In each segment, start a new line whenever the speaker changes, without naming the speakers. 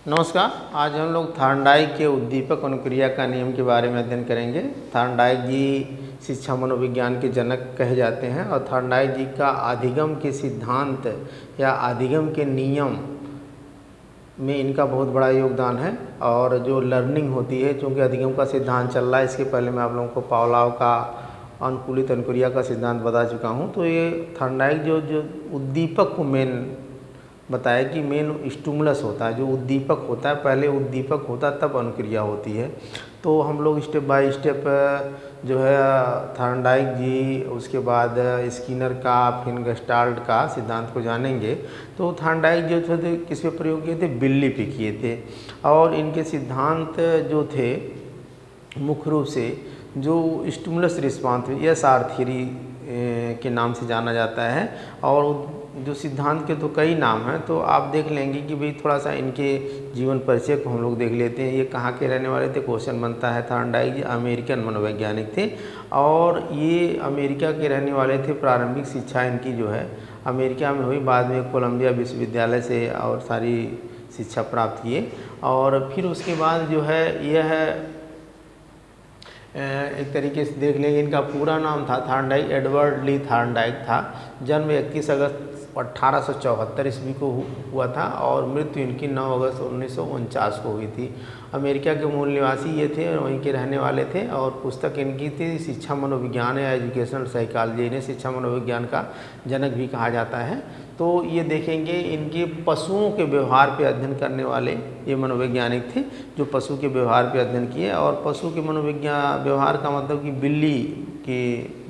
नमस्कार। आज हम लोग थार्नडाइक के उद्दीपक अनुक्रिया का नियम के बारे में अध्ययन करेंगे। थार्नडाइक जी शिक्षा मनोविज्ञान के जनक कहे जाते हैं और थार्नडाइक जी का अधिगम के सिद्धांत या अधिगम के नियम में इनका बहुत बड़ा योगदान है। और जो लर्निंग होती है, चूँकि अधिगम का सिद्धांत चल रहा है, इसके पहले मैं आप लोगों को पावलोव का अनुकूलित अनुक्रिया का सिद्धांत बता चुका हूँ। तो ये थार्नडाइक जो उद्दीपक को मेन बताया कि मेन स्टिमुलस होता है, जो उद्दीपक होता है, पहले उद्दीपक होता है तब अनुक्रिया होती है। तो हम लोग स्टेप बाय स्टेप जो है थार्नडाइक जी, उसके बाद स्किनर का, फिर गेस्टाल्ट का सिद्धांत को जानेंगे। तो थार्नडाइक जो थे किस पे प्रयोग किए थे? बिल्ली पे किए थे। और इनके सिद्धांत जो थे मुख्य रूप से जो स्टिमुलस रिस्पॉन्स ESR थ्योरी के नाम से जाना जाता है। और जो सिद्धांत के तो कई नाम हैं, तो आप देख लेंगे कि भाई थोड़ा सा इनके जीवन परिचय को हम लोग देख लेते हैं। ये कहाँ के रहने वाले थे? क्वेश्चन बनता है। थार्नडाइक जी अमेरिकन मनोवैज्ञानिक थे और ये अमेरिका के रहने वाले थे। प्रारंभिक शिक्षा इनकी जो है अमेरिका में हुई, बाद में कोलंबिया विश्वविद्यालय से और सारी शिक्षा प्राप्त किए। और फिर उसके बाद जो है यह एक तरीके से देख लेंगे, इनका पूरा नाम था थार्नडाइक, एडवर्ड ली थार्नडाइक था। जन्म 21 अगस्त 1874 ईस्वी को हुआ था और मृत्यु इनकी 9 अगस्त 1949 को हुई थी। अमेरिका के मूल निवासी ये थे और वहीं के रहने वाले थे। और पुस्तक इनकी थी शिक्षा मनोविज्ञान या एजुकेशनल साइकोलॉजी। इन्हें शिक्षा मनोविज्ञान का जनक भी कहा जाता है। तो ये देखेंगे इनके पशुओं के व्यवहार पे अध्ययन करने वाले ये मनोवैज्ञानिक थे, जो पशु के व्यवहार पे अध्ययन किए। और पशु के मनोविज्ञान व्यवहार का मतलब कि बिल्ली के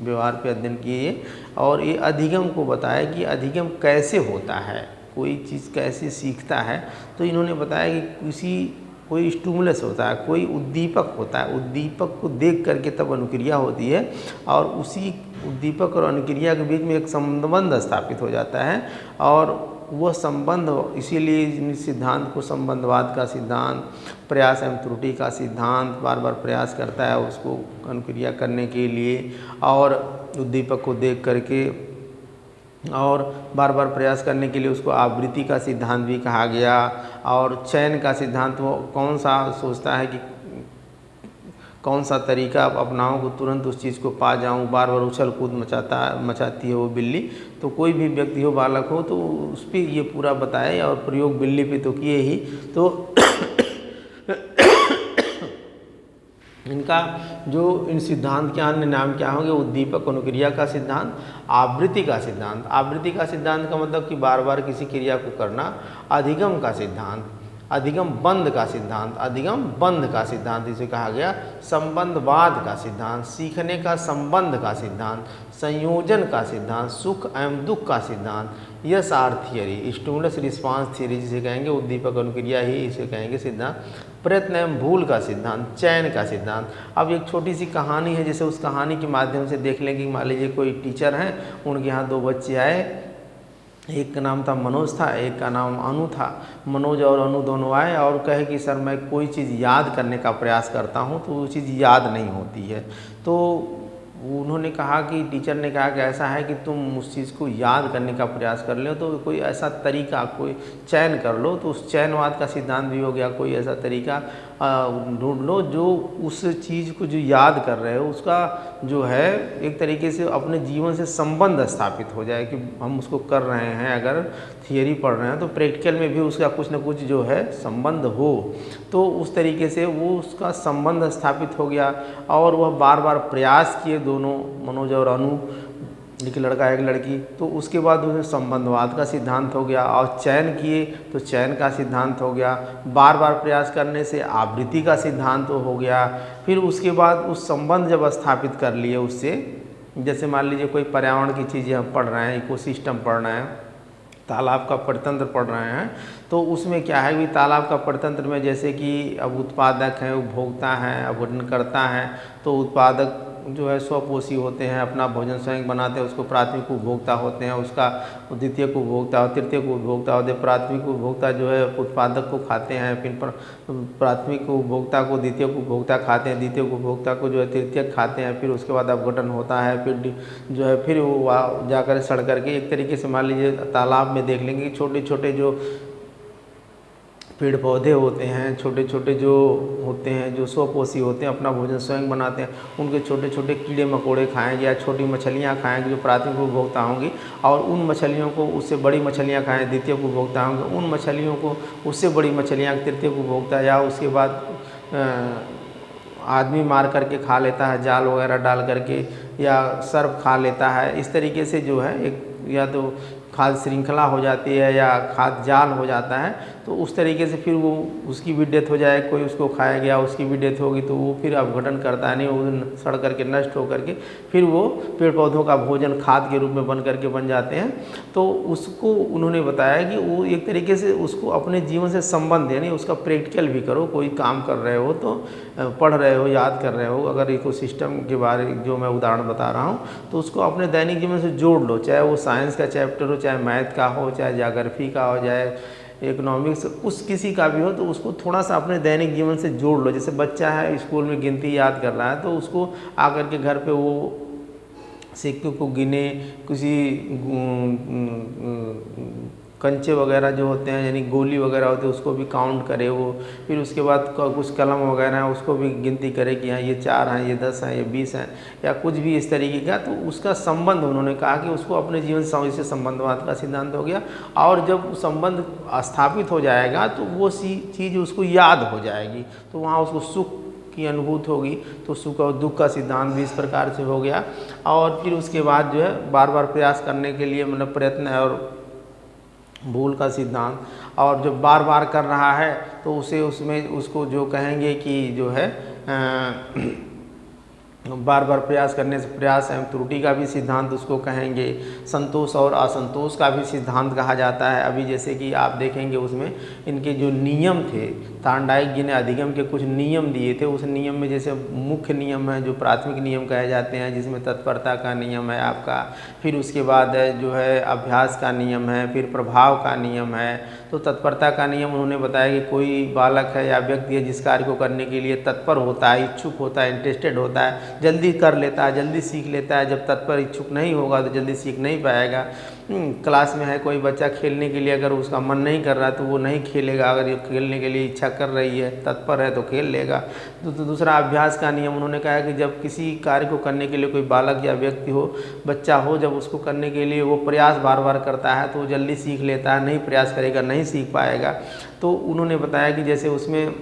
व्यवहार पे अध्ययन किए। और ये अधिगम को बताया कि अधिगम कैसे होता है, कोई चीज़ कैसे सीखता है। तो इन्होंने बताया कि कोई स्टिमुलस होता है, कोई उद्दीपक होता है, उद्दीपक को देख करके तब अनुक्रिया होती है और उसी उद्दीपक और अनुक्रिया के बीच में एक संबंध स्थापित हो जाता है। और वह संबंध, इसीलिए इस सिद्धांत को संबंधवाद का सिद्धांत, प्रयास एवं त्रुटि का सिद्धांत, बार बार प्रयास करता है उसको अनुक्रिया करने के लिए और उद्दीपक को देख करके और बार बार प्रयास करने के लिए उसको आवृत्ति का सिद्धांत भी कहा गया। और चयन का सिद्धांत, वो कौन सा सोचता है कि कौन सा तरीका अपनाऊं को तुरंत उस चीज़ को पा जाऊं। बार बार उछल कूद मचाती है वो बिल्ली। तो कोई भी व्यक्ति हो, बालक हो, तो उस पर ये पूरा बताए और प्रयोग बिल्ली पे तो किए ही। तो इनका जो इन सिद्धांत के अन्य नाम क्या होंगे? उद्दीपक अनुक्रिया का सिद्धांत, आवृत्ति का सिद्धांत। आवृत्ति का सिद्धांत का मतलब कि बार बार किसी क्रिया को करना। अधिगम का सिद्धांत, अधिगम बंध का सिद्धांत, अधिगम बंध का सिद्धांत इसे कहा गया। संबंधवाद का सिद्धांत, सीखने का संबंध का सिद्धांत, संयोजन का सिद्धांत, सुख एवं दुख का सिद्धांत, ESR theory, stimulus response theory जिसे कहेंगे, उद्दीपक अनुक्रिया ही इसे कहेंगे सिद्धांत, प्रयत्न एवं भूल का सिद्धांत, चयन का सिद्धांत। अब एक छोटी सी कहानी है, जैसे उस कहानी के माध्यम से देख लेंगे। मान लीजिए कोई टीचर हैं, उनके यहाँ 2 बच्चे आए, एक का नाम था मनोज था, एक का नाम अनु था। मनोज और अनु दोनों आए और कहे कि सर मैं कोई चीज़ याद करने का प्रयास करता हूँ तो वो चीज़ याद नहीं होती है। तो उन्होंने कहा कि टीचर ने कहा कि ऐसा है कि तुम उस चीज़ को याद करने का प्रयास कर लो, तो कोई ऐसा तरीका, कोई चयन कर लो। तो उस चयनवाद का सिद्धांत भी हो गया, कोई ऐसा तरीका ढूंढ लो जो उस चीज़ को जो याद कर रहे हो उसका जो है एक तरीके से अपने जीवन से संबंध स्थापित हो जाए कि हम उसको कर रहे हैं। अगर थियरी पढ़ रहे हैं तो प्रैक्टिकल में भी उसका कुछ ना कुछ जो है संबंध हो। तो उस तरीके से वो उसका संबंध स्थापित हो गया और वह बार बार प्रयास किए दोनों, मनोज और अनु, एक लड़का एक लड़की। तो उसके बाद उसमें संबंधवाद का सिद्धांत हो गया और चयन किए तो चयन का सिद्धांत हो गया। बार बार प्रयास करने से आवृत्ति का सिद्धांत हो गया। फिर उसके बाद उस संबंध जब स्थापित कर लिए उससे, जैसे मान लीजिए कोई पर्यावरण की चीज़ें हम पढ़ रहे हैं, इकोसिस्टम पढ़ रहे हैं, तालाब का परितंत्र पढ़ रहे हैं, तो उसमें क्या है कि तालाब का परितंत्र में जैसे कि अब उत्पादक है, उपभोक्ता है, अपघटन करता है। तो उत्पादक जो है स्वपोषी होते हैं, अपना भोजन स्वयं बनाते हैं, उसको प्राथमिक उपभोक्ता होते हैं, उसका द्वितीयक उपभोक्ता और तृतीयक उपभोक्ता होते हैं। प्राथमिक उपभोक्ता जो है उत्पादक को खाते हैं, फिर प्राथमिक उपभोक्ता को द्वितीयक उपभोक्ता खाते हैं, द्वितीयक उपभोक्ता को जो है तृतीयक खाते हैं, फिर उसके बाद अपघटन होता है, फिर जो है फिर वो जाकर सड़ करके एक तरीके से मान लीजिए तालाब में देख लेंगे कि छोटे छोटे जो पेड़ पौधे होते हैं, छोटे छोटे जो होते हैं, जो स्वपोषी होते हैं, अपना भोजन स्वयं बनाते हैं, उनके छोटे छोटे कीड़े मकोड़े खाएंगे या छोटी मछलियां खाएंगे जो प्राथमिक उपभोक्ता होंगी, और उन मछलियों को उससे बड़ी मछलियां खाएं द्वितीय उपभोक्ता होंगे, उन मछलियों को उससे बड़ी मछलियां तृतीय उपभोक्ता, या उसके बाद आदमी मार करके खा लेता है जाल वगैरह डाल करके, या सर्प खा लेता है। इस तरीके से जो है एक या तो खाद्य श्रृंखला हो जाती है या खाद्य जाल हो जाता है, तो उस तरीके से फिर वो उसकी भी डेथ हो जाए, कोई उसको खाया गया उसकी भी डेथ होगी, तो वो फिर अपघटन करता है, नहीं वो सड़ करके नष्ट हो करके फिर वो पेड़ पौधों का भोजन खाद के रूप में बन करके बन जाते हैं। तो उसको उन्होंने बताया कि वो एक तरीके से उसको अपने जीवन से संबंध, यानी उसका प्रैक्टिकल भी करो, कोई काम कर रहे हो तो पढ़ रहे हो, याद कर रहे हो, अगर इकोसिस्टम के बारे जो मैं उदाहरण बता रहा हूँ तो उसको अपने दैनिक जीवन से जोड़ लो, चाहे वो साइंस का चैप्टर हो, चाहे मैथ का हो, चाहे ज्योग्राफी का हो, चाहे इकोनॉमिक्स, उस किसी का भी हो, तो उसको थोड़ा सा अपने दैनिक जीवन से जोड़ लो। जैसे बच्चा है स्कूल में गिनती याद कर रहा है, तो उसको आकर के घर पे वो सिक्कों को गिने, किसी कंचे वगैरह जो होते हैं यानी गोली वगैरह होते हैं उसको भी काउंट करे वो, फिर उसके बाद कुछ कलम वगैरह है उसको भी गिनती करे कि हाँ ये 4 हैं, ये 10 हैं, ये 20 हैं, या कुछ भी इस तरीके का। तो उसका संबंध उन्होंने कहा कि उसको अपने जीवन से संबंधवाद का सिद्धांत हो गया, और जब संबंध स्थापित हो जाएगा तो वो चीज़ उसको याद हो जाएगी, तो वहाँ उसको सुख की अनुभूति होगी, तो सुख और दुख का सिद्धांत भी इस प्रकार से हो गया। और फिर उसके बाद जो है बार बार प्रयास करने के लिए मतलब प्रयत्न और भूल का सिद्धांत, और जब बार बार कर रहा है तो उसे उसमें उसको जो कहेंगे कि जो है बार बार प्रयास करने से प्रयास एवं त्रुटि का भी सिद्धांत उसको कहेंगे। संतोष और असंतोष का भी सिद्धांत कहा जाता है। अभी जैसे कि आप देखेंगे उसमें इनके जो नियम थे, थार्नडाइक जी ने अधिगम के कुछ नियम दिए थे, उस नियम में जैसे मुख्य नियम है जो प्राथमिक नियम कहे जाते हैं, जिसमें तत्परता का नियम है आपका, फिर उसके बाद जो है अभ्यास का नियम है, फिर प्रभाव का नियम है। तो तत्परता का नियम उन्होंने बताया कि कोई बालक है या व्यक्ति है जिस कार्य को करने के लिए तत्पर होता है, इच्छुक होता है, इंटरेस्टेड होता है, जल्दी कर लेता है, जल्दी सीख लेता है। जब तत्पर इच्छुक नहीं होगा तो जल्दी सीख नहीं पाएगा। क्लास में है कोई बच्चा खेलने के लिए, अगर उसका मन नहीं कर रहा तो वो नहीं खेलेगा, अगर ये खेलने के लिए इच्छा कर रही है, तत्पर है तो खेल लेगा। तो दूसरा अभ्यास का नियम उन्होंने कहा कि जब किसी कार्य को करने के लिए कोई बालक या व्यक्ति हो, बच्चा हो, जब उसको करने के लिए वो प्रयास बार बार करता है तो वो जल्दी सीख लेता है, नहीं प्रयास करेगा नहीं सीख पाएगा। तो उन्होंने बताया कि जैसे उसमें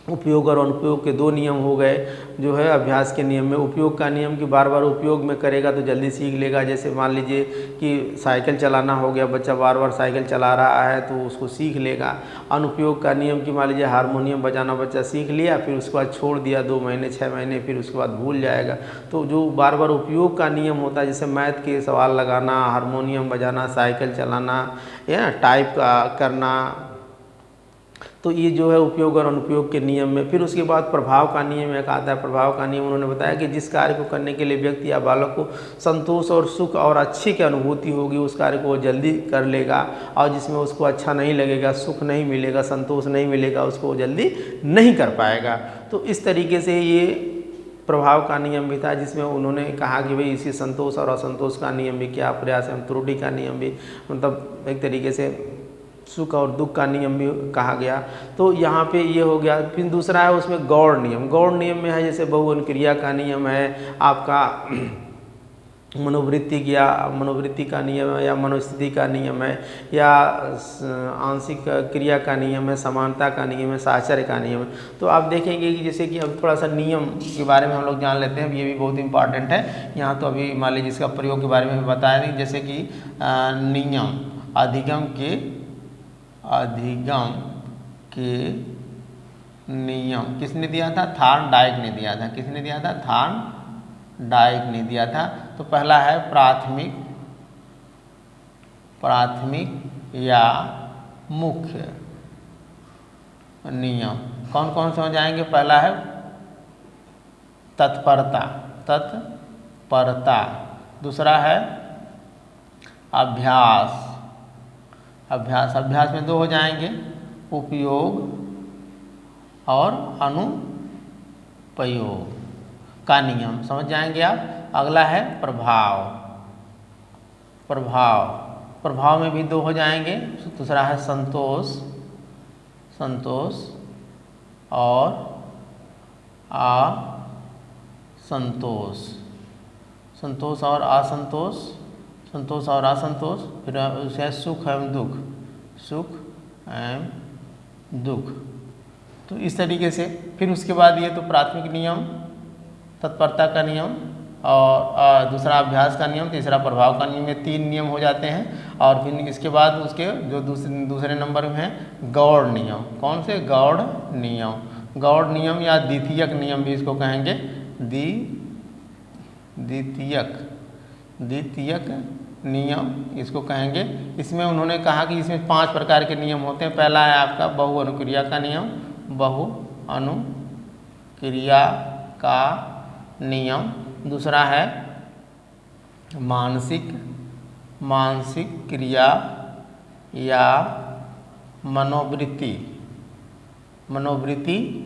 उपयोग और अनुपयोग के 2 नियम हो गए जो है अभ्यास के नियम में। उपयोग का नियम कि बार बार उपयोग में करेगा तो जल्दी सीख लेगा। जैसे मान लीजिए कि साइकिल चलाना हो गया, बच्चा बार बार साइकिल चला रहा है तो उसको सीख लेगा। अनुपयोग का नियम कि मान लीजिए हारमोनियम बजाना बच्चा सीख लिया, फिर उसके बाद छोड़ दिया 2 महीने 6 महीने, फिर उसके बाद भूल जाएगा। तो जो बार बार उपयोग का नियम होता है, जैसे मैथ के सवाल लगाना, हारमोनियम बजाना, साइकिल चलाना या टाइप करना, तो ये जो है उपयोग और अनुपयोग के नियम में। फिर उसके बाद प्रभाव का नियम एक आता है। प्रभाव का नियम उन्होंने बताया कि जिस कार्य को करने के लिए व्यक्ति या बालक को संतोष और सुख और अच्छी की अनुभूति होगी, उस कार्य को वो जल्दी कर लेगा, और जिसमें उसको अच्छा नहीं लगेगा, सुख नहीं मिलेगा, संतोष नहीं मिलेगा, उसको वो जल्दी नहीं कर पाएगा। तो इस तरीके से ये प्रभाव का नियम भी था, जिसमें उन्होंने कहा कि भाई इसी संतोष और असंतोष का नियम भी क्या, प्रयास एवं त्रुटि का नियम भी, मतलब एक तरीके से सुख और दुख का नियम भी कहा गया। तो यहाँ पे ये हो गया। फिर दूसरा है उसमें गौड़ नियम। गौड़ नियम में है जैसे बहुवचन क्रिया का नियम है, आपका मनोवृत्ति का नियम है, या मनोस्थिति का नियम है, या आंशिक क्रिया का नियम है, समानता का नियम है, साहचर्य का नियम है। तो आप देखेंगे कि जैसे कि अब थोड़ा सा नियम के बारे में हम लोग जान लेते हैं, ये भी बहुत इंपॉर्टेंट है। यहाँ तो अभी मान लीजिए इसका प्रयोग के बारे में भी बताया नहीं। जैसे कि नियम अधिगम के नियम किसने दिया था? थार्नडाइक ने दिया था। किसने दिया था? थार्नडाइक ने दिया था। तो पहला है प्राथमिक या मुख्य नियम। कौन कौन से हो जाएंगे? पहला है तत्परता, तत्परता। दूसरा है अभ्यास। अभ्यास, अभ्यास में दो हो जाएंगे, उपयोग और अनुपयोग का नियम, समझ जाएंगे आप। अगला है प्रभाव। प्रभाव, प्रभाव में भी दो हो जाएंगे। दूसरा है संतोष, संतोष और असंतोष। संतोष और असंतोष, संतोष और असंतोष। फिर उसे सुख एवं दुख, सुख एवं दुख। तो इस तरीके से फिर उसके बाद ये तो प्राथमिक नियम, तत्परता का नियम, और दूसरा अभ्यास का नियम, तीसरा प्रभाव का नियम। ये 3 नियम हो जाते हैं। और फिर इसके बाद उसके जो दूसरे नंबर में है गौड़ नियम। कौन से? गौड़ नियम। गौड़ नियम या द्वितीयक नियम भी इसको कहेंगे, द्वितीयक नियम इसको कहेंगे। इसमें उन्होंने कहा कि इसमें 5 प्रकार के नियम होते हैं। पहला है आपका बहु अनुक्रिया का नियम, बहु अनुक्रिया का नियम। दूसरा है मानसिक क्रिया या मनोवृत्ति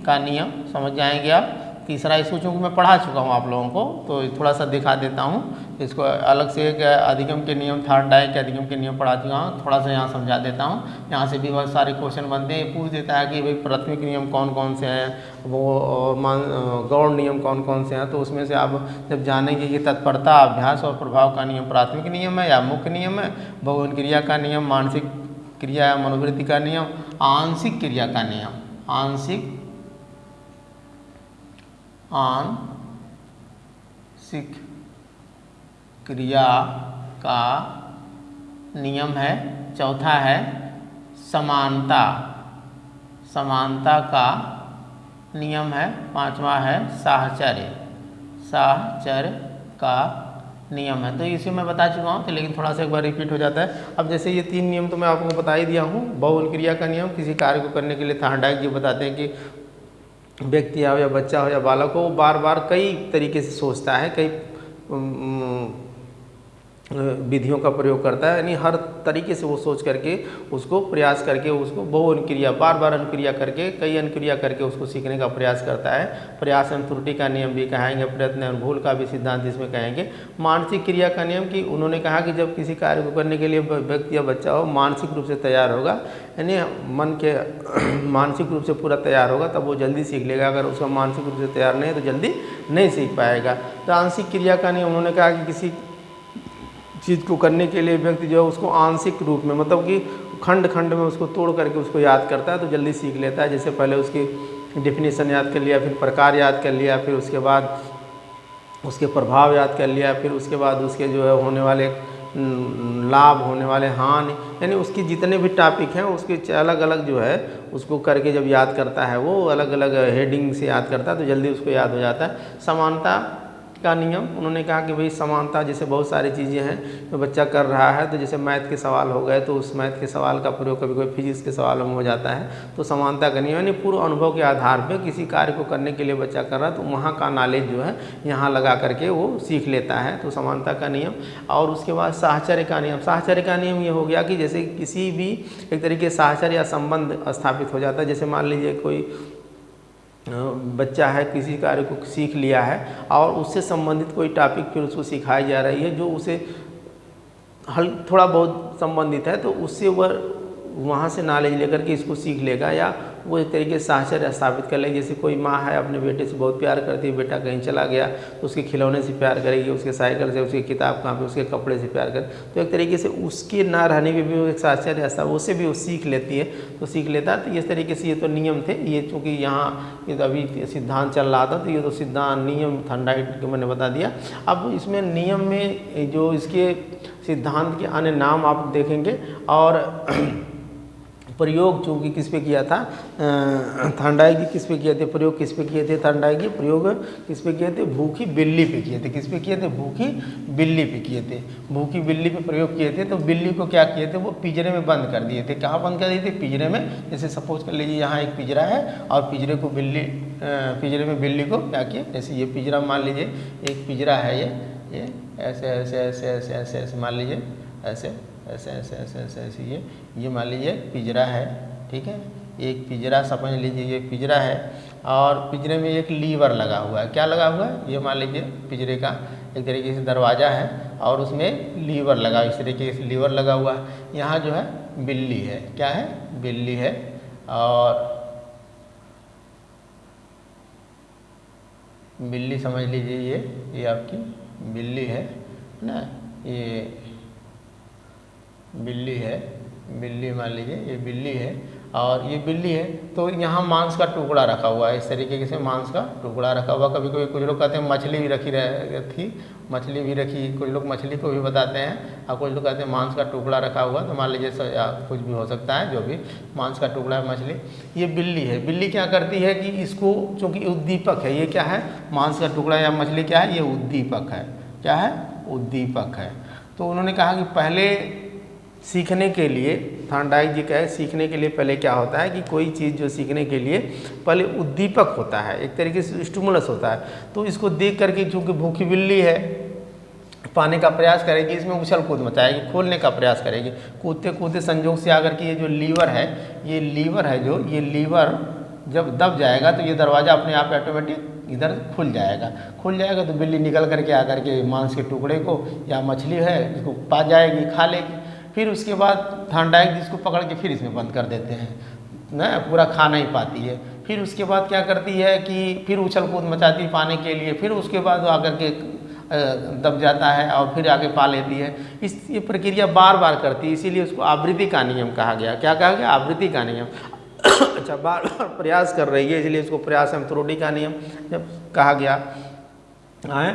का नियम, समझ जाएंगे आप। तीसरा, इसको चूँकि मैं पढ़ा चुका हूँ आप लोगों को, तो थोड़ा सा दिखा देता हूँ इसको। अलग से एक अधिगम के नियम, थॉर्नडाइक के अधिगम के नियम पढ़ा चुका हूँ, थोड़ा सा यहाँ समझा देता हूँ। यहाँ से भी बहुत सारे क्वेश्चन बनते हैं। पूछ देता है कि भाई प्राथमिक नियम कौन कौन से हैं, वो गौड़ नियम कौन कौन से हैं। तो उसमें से आप जब जानेंगे कि तत्परता, अभ्यास और प्रभाव का नियम प्राथमिक नियम है या मुख्य नियम है, बहु क्रिया का नियम मानसिक क्रिया या मनोवृत्ति का नियम, आंशिक क्रिया का नियम, आंशिक क्रिया का नियम है। चौथा है समानता का नियम है। पांचवा है साहचर्य का नियम है। तो इसे मैं बता चुका हूँ, तो लेकिन थोड़ा सा एक बार रिपीट हो जाता है। अब जैसे ये 3 नियम तो मैं आपको बता ही दिया हूँ। बहु क्रिया का नियम, किसी कार्य को करने के लिए थॉर्नडाइक जी बताते हैं कि व्यक्ति हो या बच्चा हो या बालक हो, वो बार बार कई तरीके से सोचता है, कई विधियों का प्रयोग करता है, यानी हर तरीके से वो सोच करके, उसको प्रयास करके, उसको बहु अनुक्रिया, बार बार अनुक्रिया करके, कई अनुक्रिया करके उसको सीखने का प्रयास करता है। प्रयास एवं त्रुटि का नियम भी कहेंगे, प्रयत्न एवं भूल का भी सिद्धांत इसमें कहेंगे। मानसिक क्रिया का नियम कि उन्होंने कहा कि जब किसी कार्य को करने के लिए व्यक्ति या बच्चा हो मानसिक रूप से तैयार होगा, यानी मन के मानसिक रूप से पूरा तैयार होगा, तब वो जल्दी सीख लेगा। अगर उसका मानसिक रूप से तैयार नहीं है तो जल्दी नहीं सीख पाएगा। तो आंशिक क्रिया का नियम उन्होंने कहा कि किसी चीज़ को करने के लिए व्यक्ति जो है उसको आंशिक रूप में, मतलब कि खंड खंड में उसको तोड़ करके उसको याद करता है, तो जल्दी सीख लेता है। जैसे पहले उसकी डेफिनेशन याद कर लिया, फिर प्रकार याद कर लिया, फिर उसके बाद उसके प्रभाव याद कर लिया, फिर उसके बाद उसके जो है होने वाले लाभ, होने वाले हानि, यानी उसकी जितने भी टॉपिक हैं उसके अलग अलग जो है उसको करके जब याद करता है, वो अलग अलग हेडिंग से याद करता है, तो जल्दी उसको याद हो जाता है। समानता का नियम उन्होंने कहा कि भाई समानता, जैसे बहुत सारी चीज़ें हैं तो बच्चा कर रहा है, तो जैसे मैथ के सवाल हो गए तो उस मैथ के सवाल का प्रयोग कभी कोई फिजिक्स के सवालों में हो जाता है, तो समानता का नियम यानी पूर्व अनुभव के आधार पे किसी कार्य को करने के लिए बच्चा कर रहा है, तो वहाँ का नॉलेज जो है यहाँ लगा करके वो सीख लेता है, तो समानता का नियम। और उसके बाद साहचर्य का नियम। साहचर्य का नियम ये हो गया कि जैसे किसी भी एक तरीके से साहचर्य या संबंध स्थापित हो जाता है। जैसे मान लीजिए कोई बच्चा है, किसी कार्य को सीख लिया है और उससे संबंधित कोई टॉपिक फिर उसको सिखाई जा रही है जो उसे थोड़ा बहुत संबंधित है, तो उससे वह वहाँ से नॉलेज लेकर के इसको सीख लेगा, या वो एक तरीके से साहचर्य स्थापित कर लेगी। जैसे कोई माँ है अपने बेटे से बहुत प्यार करती है, बेटा कहीं चला गया तो उसके खिलौने से प्यार करेगी, उसके साइकिल से, उसकी किताब कहाँ पे, उसके कपड़े से प्यार करे, तो एक तरीके से उसके ना रहने में भी वो एक साहचर्य स्थापित, उससे भी वो सीख लेती है, तो सीख लेता है। तो इस तरीके से ये तो नियम थे। ये चूँकि यहाँ ये तो अभी सिद्धांत चल रहा था, तो ये तो सिद्धांत नियम थॉर्नडाइक मैंने बता दिया। अब इसमें नियम में जो इसके सिद्धांत के अन्य नाम आप देखेंगे, और प्रयोग चूँकि किस पे किया था, थॉर्नडाइक जी किस पे किए थे प्रयोग, किस पे किए थे थॉर्नडाइक जी प्रयोग, किस पे किए थे, भूखी बिल्ली पे किए थे, किस पे किए थे, भूखी बिल्ली पे किए थे, भूखी बिल्ली पे प्रयोग किए थे। तो बिल्ली को क्या किए थे, वो पिंजरे में बंद कर दिए थे। कहाँ बंद कर दिए थे, पिंजरे में। जैसे सपोज कर लीजिए यहाँ एक पिंजरा है और पिंजरे को पिंजरे में बिल्ली को क्या किए, जैसे ये पिंजरा मान लीजिए एक पिंजरा है, ये ऐसे ऐसे ऐसे ऐसे ऐसे ऐसे मान लीजिए, ऐसे ऐसे ऐसे ऐसे ऐसे ऐसे ये मान लीजिए पिंजरा है, ठीक है। एक पिंजरा समझ लीजिए, ये पिंजरा है और पिंजरे में एक लीवर लगा हुआ है। क्या लगा हुआ है, ये मान लीजिए पिंजरे का एक तरीके से दरवाज़ा है और उसमें लीवर लगा, इस तरीके से लीवर लगा हुआ है। यहाँ जो है बिल्ली है, क्या है, बिल्ली है और बिल्ली समझ लीजिए, ये आपकी बिल्ली है ना, ये बिल्ली है, बिल्ली मान लीजिए ये बिल्ली है और ये बिल्ली है। तो यहाँ मांस का टुकड़ा रखा हुआ है, इस तरीके से मांस का टुकड़ा रखा हुआ। कभी कभी कुछ लोग कहते हैं मछली भी रखी थी, मछली भी रखी, कुछ लोग मछली को भी बताते हैं और कुछ लोग कहते हैं मांस का टुकड़ा रखा हुआ। तो मान लीजिए कुछ भी हो सकता है, जो भी मांस का टुकड़ा है, मछली। ये बिल्ली है, बिल्ली क्या करती है कि इसको, चूँकि उद्दीपक है, ये क्या है, मांस का टुकड़ा या मछली क्या है, ये उद्दीपक है। क्या है, उद्दीपक है। तो उन्होंने कहा कि पहले सीखने के लिए, थॉर्नडाइक जी कहे सीखने के लिए पहले क्या होता है कि कोई चीज़ जो सीखने के लिए पहले उद्दीपक होता है, एक तरीके से स्टिमुलस होता है। तो इसको देख करके, चूँकि भूखी बिल्ली है, पाने का प्रयास करेगी, इसमें उछल कूद मचाएगी, खोलने का प्रयास करेगी, कूदते कूदते संजोग से आकर के ये जो लीवर है, ये लीवर है जो, ये लीवर जब दब जाएगा तो ये दरवाज़ा अपने आप ऑटोमेटिक इधर खुल जाएगा। खुल जाएगा तो बिल्ली निकल करके आकर के मांस के टुकड़े को या मछली है इसको पा जाएगी, खा लेगी। फिर उसके बाद थॉर्नडाइक जिसको पकड़ के फिर इसमें बंद कर देते हैं ना, पूरा खा नहीं पाती है। फिर उसके बाद क्या करती है कि फिर उछल कूद मचाती है पाने के लिए, फिर उसके बाद आकर के दब जाता है और फिर आगे पा लेती है। ये प्रक्रिया बार बार करती है, इसीलिए उसको आवृत्ति का नियम कहा गया। क्या कहा गया, आवृत्ति का नियम। अच्छा, बार बार प्रयास कर रही है, इसलिए इसको प्रयास एवं त्रुटि का नियम जब कहा गया है,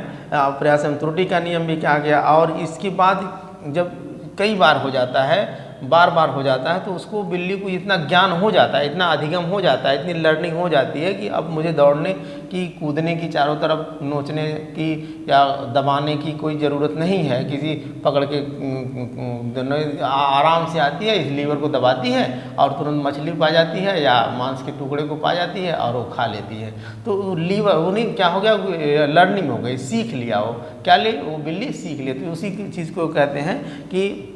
प्रयास एवं त्रुटि का नियम भी कहा गया। और इसके बाद जब कई बार हो जाता है, बार बार हो जाता है, तो उसको, बिल्ली को इतना ज्ञान हो जाता है, इतना अधिगम हो जाता है, इतनी लर्निंग हो जाती है कि अब मुझे दौड़ने की, कूदने की, चारों तरफ नोचने की या दबाने की कोई ज़रूरत नहीं है। किसी पकड़ के आराम से आती है, इस लीवर को दबाती है और तुरंत मछली पा जाती है या मांस के टुकड़े को पा जाती है और वो खा लेती है। तो लीवर, उन्हें क्या हो गया, लर्निंग हो गई, सीख लिया। वो क्या ले, वो बिल्ली सीख लेती है। उसी की चीज़ को कहते हैं कि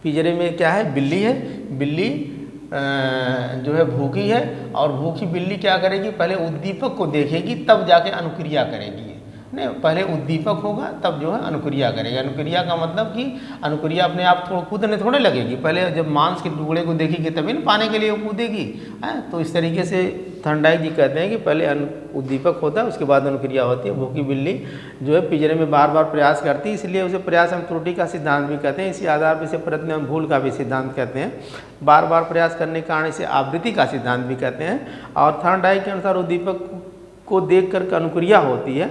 पिंजरे में क्या है, बिल्ली है, बिल्ली जो है भूखी है और भूखी बिल्ली क्या करेगी, पहले उद्दीपक को देखेगी तब जाके अनुक्रिया करेगी। नहीं, पहले उद्दीपक होगा तब जो है अनुक्रिया करेगी। अनुक्रिया का मतलब कि अनुक्रिया अपने आप थोड़ा कूदने थोड़े लगेगी, पहले जब मांस के टुकड़े को देखेगी तभी ना पाने के लिए वो कूदेगी। तो इस तरीके से थॉर्नडाइक जी कहते हैं कि पहले उद्दीपक होता है, उसके बाद अनुक्रिया होती है। भूखी बिल्ली जो है पिंजरे में बार बार प्रयास करती है, इसलिए उसे प्रयास एवं त्रुटि का सिद्धांत भी कहते हैं। इसी आधार पर इसे प्रयत्न एवं भूल का भी सिद्धांत कहते हैं। बार बार प्रयास करने के कारण इसे आवृत्ति का सिद्धांत भी कहते हैं। और थॉर्नडाइक के अनुसार उद्दीपक को देख कर अनुक्रिया होती है,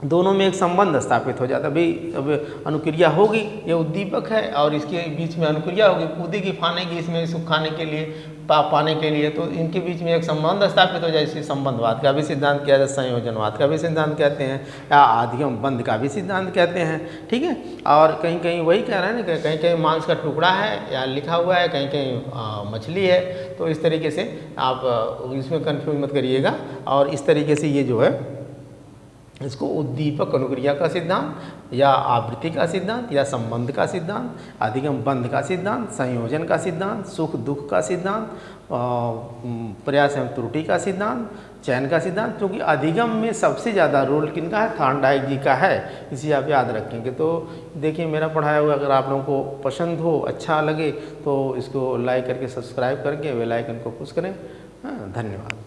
दोनों में एक संबंध स्थापित हो जाता है। भाई अब अनुक्रिया होगी, ये उद्दीपक है और इसके बीच में अनुक्रिया होगी, कूदेगी, फानेगी इसमें, इसको खाने के लिए, पाने के लिए, तो इनके बीच में एक संबंध स्थापित हो जाए। इसी संबंधवाद का भी सिद्धांत किया जाए, संयोजनवाद का भी सिद्धांत कहते हैं या अधिगम बंध का भी सिद्धांत कहते हैं। ठीक है, और कहीं कहीं वही कह रहे हैं ना, कहीं कहीं मांस का टुकड़ा है या लिखा हुआ है, कहीं कहीं मछली है। तो इस तरीके से आप इसमें कन्फ्यूज मत करिएगा। और इस तरीके से ये जो है इसको उद्दीपक अनुक्रिया का सिद्धांत या आवृत्ति का सिद्धांत या संबंध का सिद्धांत, अधिगम बंध का सिद्धांत, संयोजन का सिद्धांत, सुख दुख का सिद्धांत, प्रयास एवं त्रुटि का सिद्धांत, चयन का सिद्धांत। क्योंकि अधिगम में सबसे ज़्यादा रोल किनका है, थॉर्नडाइक जी का है, इसे आप याद रखेंगे। तो देखिए, मेरा पढ़ाया हुआ अगर आप लोगों को पसंद हो, अच्छा लगे, तो इसको लाइक करके, सब्सक्राइब करके बेल आइकन को पुश करें। हाँ, धन्यवाद।